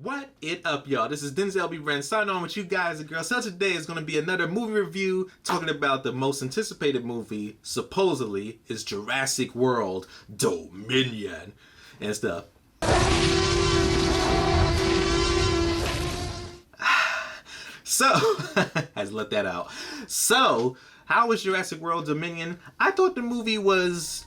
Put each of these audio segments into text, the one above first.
What it up, y'all? This is Denzel B signing on with you guys and girls. So today is going to be another movie review talking about the most anticipated movie, supposedly, is Jurassic World Dominion and stuff. So, I had to let that out. So, how was Jurassic World Dominion? I thought the movie was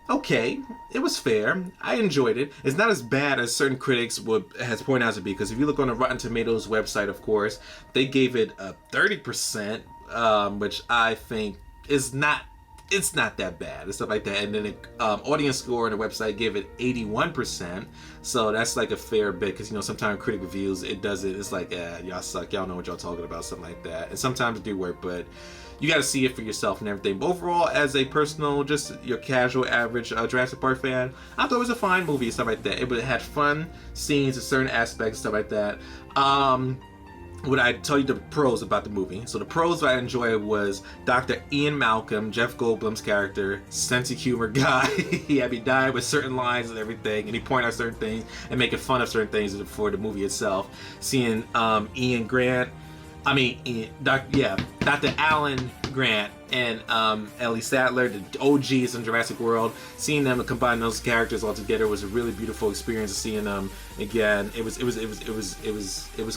okay. It was fair. I enjoyed it. It's not as bad as certain critics has pointed out to be, because if you look on the Rotten Tomatoes website, of course, they gave it a 30%, which I think is not, it's not that bad and stuff like that. And then the audience score on the website gave it 81%. So that's like a fair bit, because, you know, sometimes critic reviews, it's like, y'all suck, y'all know what y'all talking about, something like that. And sometimes it do work, but you got to see it for yourself and everything. But overall, as a personal, just your casual, average Jurassic Park fan, I thought it was a fine movie and stuff like that. It had fun scenes and certain aspects, stuff like that. Would I tell you the pros about the movie? So the pros I enjoyed was Dr. Ian Malcolm, Jeff Goldblum's character, sense of humor guy. He had me die with certain lines and everything, and he pointed out certain things and making fun of certain things for the movie itself. Seeing Dr. Alan Grant and Ellie Sattler, the OGs in Jurassic World, seeing them and combine those characters all together was a really beautiful experience. Seeing them again, it was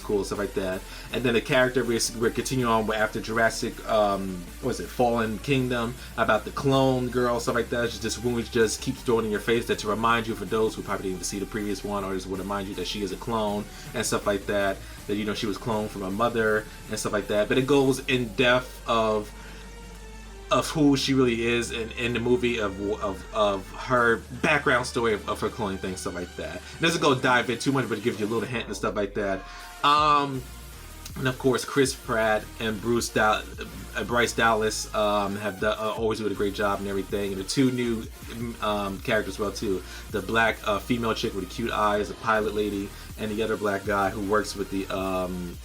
cool, stuff like that. And then the character we're continuing on after Jurassic, Fallen Kingdom, about the clone girl, stuff like that. This movie just keeps throwing in your face that to remind you, for those who probably didn't even see the previous one, or just would remind you that she is a clone and stuff like that. That, you know, she was cloned from a mother and stuff like that. But it goes in depth of who she really is in the movie, of her background story of her cloning thing, stuff like that. It doesn't go dive in too much, but it gives you a little hint and stuff like that. And of course, Chris Pratt and Bryce Dallas have always do a great job and everything. And the two new characters as well too. The black female chick with the cute eyes, the pilot lady, and the other black guy who works with the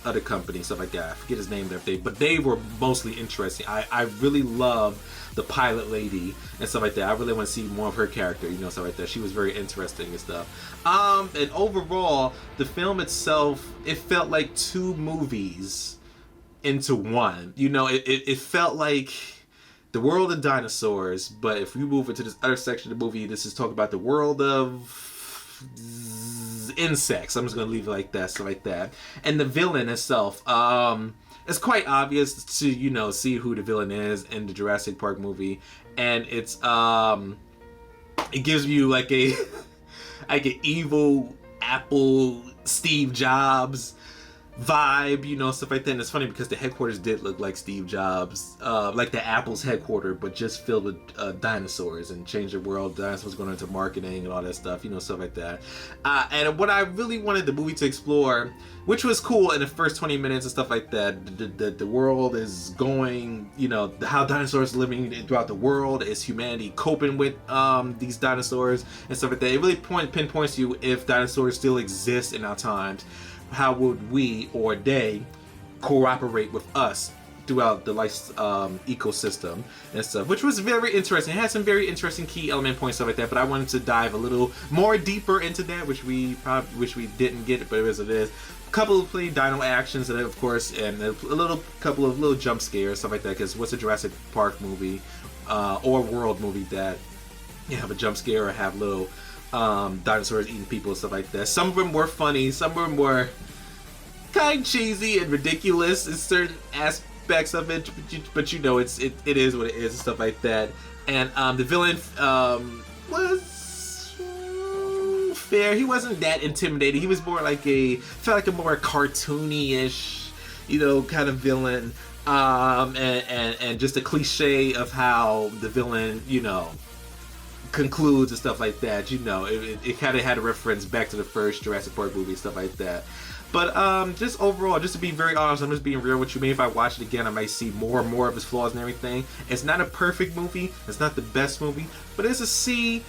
other company, stuff like that. I forget his name and everything, but they were mostly interesting. I really love the pilot lady and stuff like that. I really want to see more of her character, you know, stuff like that. She was very interesting and stuff. And overall, the film itself, it felt like two movies into one. You know, it felt like the world of dinosaurs, but if we move into this other section of the movie, this is talking about the world of insects. I'm just gonna leave it like that, stuff like that. And the villain itself, it's quite obvious to, you know, see who the villain is in the Jurassic Park movie, and it's it gives you like a like an evil Apple Steve Jobs vibe, you know, stuff like that. And it's funny because the headquarters did look like Steve Jobs, like the Apple's headquarters, but just filled with dinosaurs, and changed the world. Dinosaurs going into marketing and all that stuff, you know, stuff like that. And what I really wanted the movie to explore, which was cool in the first 20 minutes and stuff like that, the world is going, you know, how dinosaurs living throughout the world, is humanity coping with these dinosaurs and stuff like that. It really pinpoints you, if dinosaurs still exist in our times, how would we or they cooperate with us throughout the life ecosystem and stuff, which was very interesting. It had some very interesting key element points, stuff like that, but I wanted to dive a little more deeper into that, which we didn't get, but as it is, a couple of plain dino actions, and of course, and a couple of little jump scares, stuff like that, because what's a Jurassic Park movie or world movie that you have a jump scare or have little dinosaurs eating people and stuff like that. Some of them were funny, some of them were kind of cheesy and ridiculous in certain aspects of it, but you know, it is what it is and stuff like that. And the villain was fair. He wasn't that intimidating. He was more like felt like a more cartoony-ish, you know, kind of villain, and just a cliche of how the villain, you know, concludes and stuff like that. You know, it kind of had a reference back to the first Jurassic Park movie, stuff like that. But just overall, just to be very honest, I'm just being real with you. Maybe if I watch it again, I might see more and more of his flaws and everything. It's not a perfect movie. It's not the best movie, but it's a C.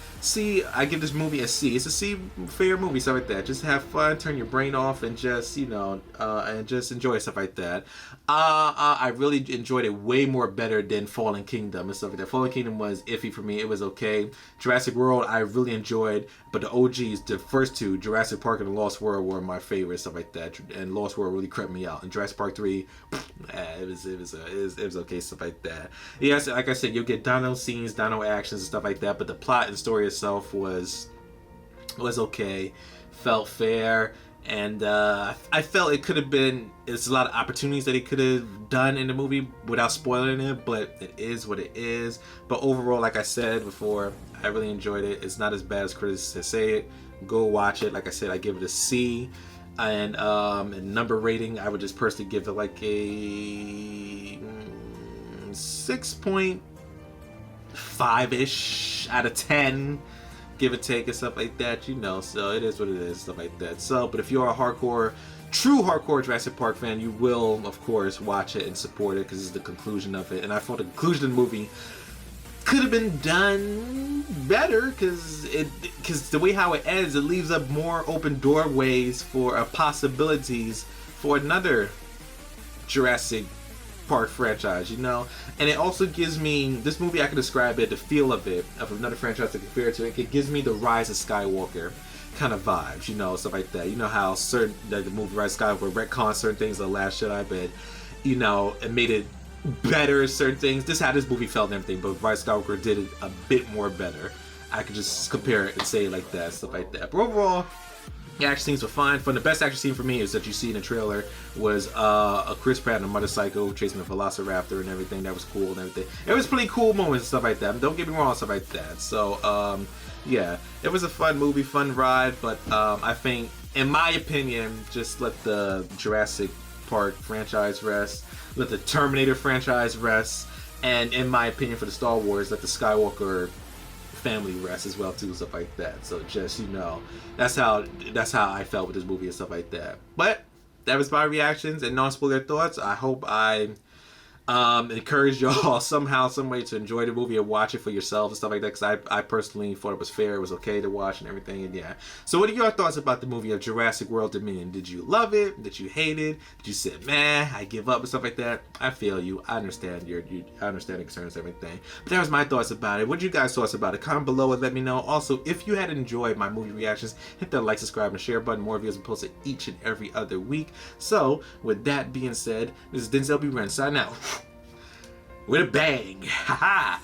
I give this movie a C. It's a C fair movie, stuff like that. Just have fun, turn your brain off, and just, you know, and just enjoy stuff like that. I really enjoyed it way more better than Fallen Kingdom and stuff like that. Fallen Kingdom was iffy for me. It was okay. Jurassic World I really enjoyed, but the OGs, the first two, Jurassic Park and Lost World, were my favorites, stuff like that. And Lost World really crept me out. And Jurassic Park 3, it was okay, stuff like that. Yes, like I said, you'll get dino scenes, dino actions, and stuff like that, but the plot and story itself was okay, felt fair. And I felt it could have been, there's a lot of opportunities that he could have done in the movie without spoiling it, but it is what it is. But overall, like I said before, I really enjoyed it. It's not as bad as critics say it. Go watch it. Like I said, I give it a C. And number rating, I would just personally give it like a 6.5-ish out of 10. Give or take and stuff like that, you know, so it is what it is, stuff like that. So, but if you're a true hardcore Jurassic Park fan, you will, of course, watch it and support it because it's the conclusion of it. And I thought the conclusion of the movie could have been done better because the way how it ends, it leaves up more open doorways for possibilities for another Jurassic Park franchise, you know. And it also gives me, this movie, I can describe it, the feel of it, of another franchise to compare it to. It gives me the Rise of Skywalker kind of vibes, you know, stuff like that. You know how certain, like the movie Rise of Skywalker retcon certain things of The Last Jedi, but, you know, it made it better, certain things. This is how this movie felt and everything, but Rise of Skywalker did it a bit more better. I could just compare it and say it like that, stuff like that. But overall, the action scenes were fine. The best action scene for me is that you see in the trailer was a Chris Pratt on a motorcycle chasing a velociraptor and everything. That was cool and everything. It was pretty cool moments and stuff like that. Don't get me wrong, stuff like that. So, yeah, it was a fun movie, fun ride. But I think, in my opinion, just let the Jurassic Park franchise rest. Let the Terminator franchise rest. And in my opinion, for the Star Wars, let the Skywalker family rest as well too, stuff like that. So just, you know, that's how I felt with this movie and stuff like that. But that was my reactions and non-spoiler thoughts. I hope I encourage y'all somehow, some way to enjoy the movie and watch it for yourself and stuff like that, because I personally thought it was fair, it was okay to watch and everything. And yeah, so what are your thoughts about the movie of Jurassic World Dominion? Did you love it? Did you hate it? Did you say, man, I give up and stuff like that? I feel you. I understand I understand the concerns and everything. But that was my thoughts about it. What you guys thoughts about it? Comment below and let me know. Also, if you had enjoyed my movie reactions, hit that like, subscribe, and share button. More videos are posted each and every other week. So with that being said, this is Denzel B signing out with a bang. Ha ha.